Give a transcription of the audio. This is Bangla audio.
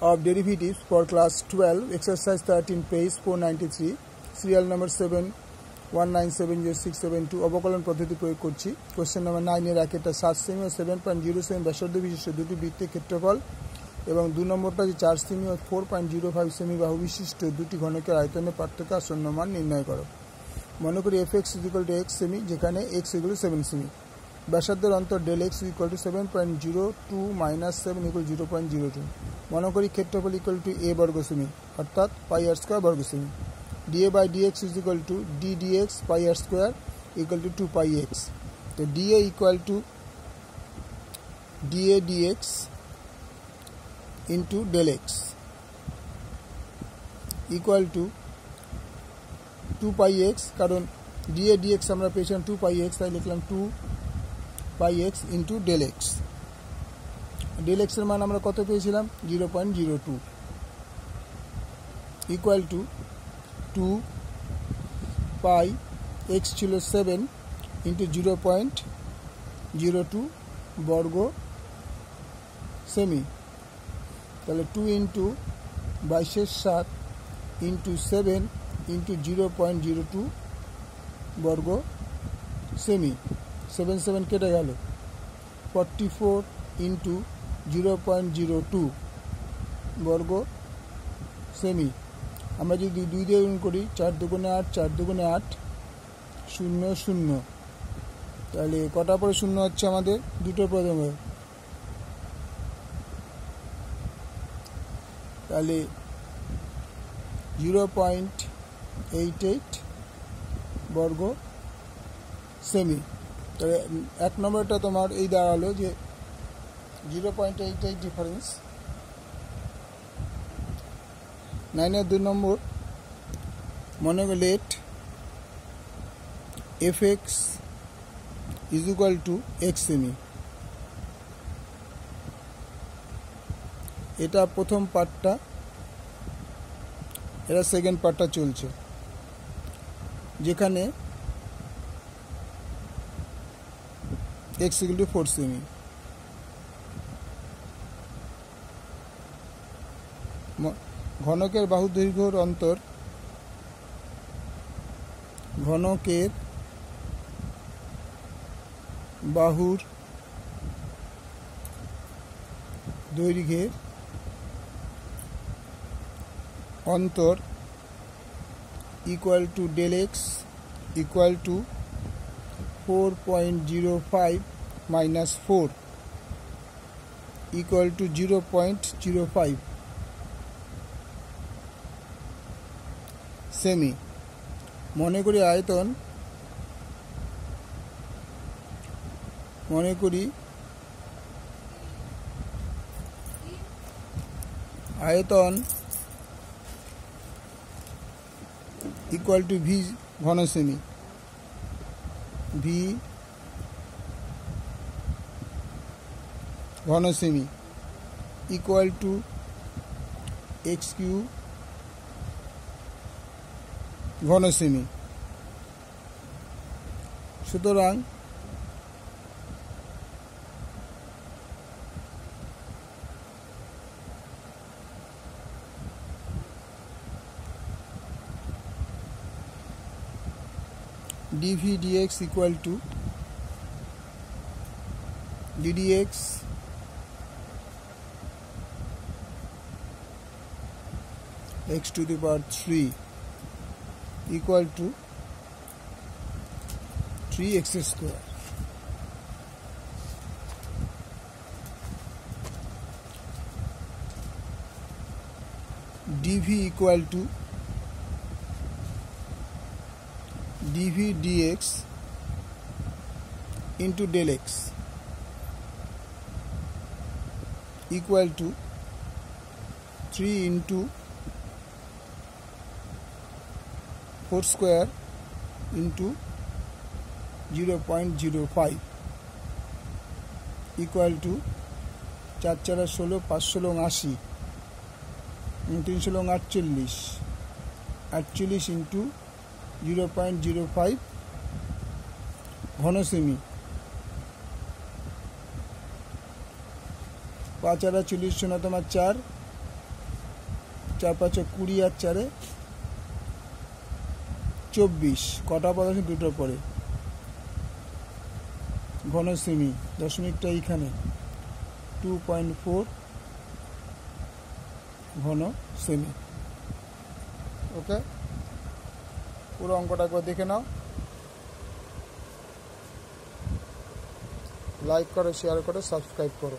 of derivatives for class 12, exercise 13, page 493, serial number 7197067 অবকলন পদ্ধতি প্রয়োগ করছি। কোশ্চেন নাম্বার 9 এর একটা 7 সেমি ও 7.0 সেমি ব্যাসার্ধ বিশিষ্ট দুটি বৃত্তের ক্ষেত্রফল এবং 2 নম্বরটা যে 4 সেমি ও 4.05 সেমি বাহু বিশিষ্ট দুটি ঘনকের আয়তনের পার্থক্য আসন্ন মান নির্ণয় করো। মনে করি fx = x সেমি, যেখানে x = 7 সেমি। ব্যাসার্ধের অন্তর del x = 7.02 - 7 = 0.02। মনে করি ক্ষেত্রফল a বর্গ সেমি, অর্থাৎ পাই r স্কয়ার বর্গ semi. dA by dx = d dx pi r square = 2 pi x। তো dA dx into del x equal to 2 pi x, কারণ dA dx আমরা পেয়েছিলাম 2 pi x, তাই লিখলাম 2 pi x into del x। del x এর মান আমরা কত পেয়েছিলাম 0.02 equal to 2 pi x ছিল 7 into 0.02 বর্গ সেমি, তাহলে 2 into 22/7 into 7 into 0.02 বর্গ সেমি। 7 7 কেটে গেল, 44 into 0.02 বর্গ সেমি। আমরা যদি 2 দিয়ে গুণ করি, 4 দুগুণে 8, 4 দুগুণে 8, 0 0, তাহলে কটা পরে শূন্য হচ্ছে আমাদের দুটো প্রথমে, তাহলে 0.88 বর্গ সেমি। তাহলে 1 নম্বরটা তোমার এই দাঁড়ালো যে 0.88 ডিফারেন্স। 9 এর 2 নম্বর, মনে করি লেট fx = x সেমি। এটা প্রথম পার্টটা, এটা সেকেন্ড পার্টটা চলছে, যেখানে x = 4 সেমি। ঘনকের বাহু দৈর্ঘ্যর অন্তর, ঘনকের বাহুর দৈর্ঘ্যের অন্তর equal to del x equal to 4.05 minus 4 equal to 0.05 semi. মনে করি আয়তন, মনে করি আয়তন equal to v ঘন সেমি, v ঘন semi equal to x cube ঘন সেমি। সুতরাং dv dx equal to ddx x to the power 3 equal to 3x square। dv equal to dv dx into del x equal to 3 into 4 square into 0.05 equal to 4 4 16, 5 16 80, 3 16 48, 48 into 0.05 ঘন সেমি। 5 আর 40 শূন্য তোমার 4, 4 5 20 আর 4 24 কটা পদ আছে দুটোর পরে ঘন সেমি দশমিকটা এইখানে 2.4 ঘন সেমি ওকে পুরো অঙ্কটা একবার দেখে নাও লাইক করো শেয়ার করো সাবস্ক্রাইব করো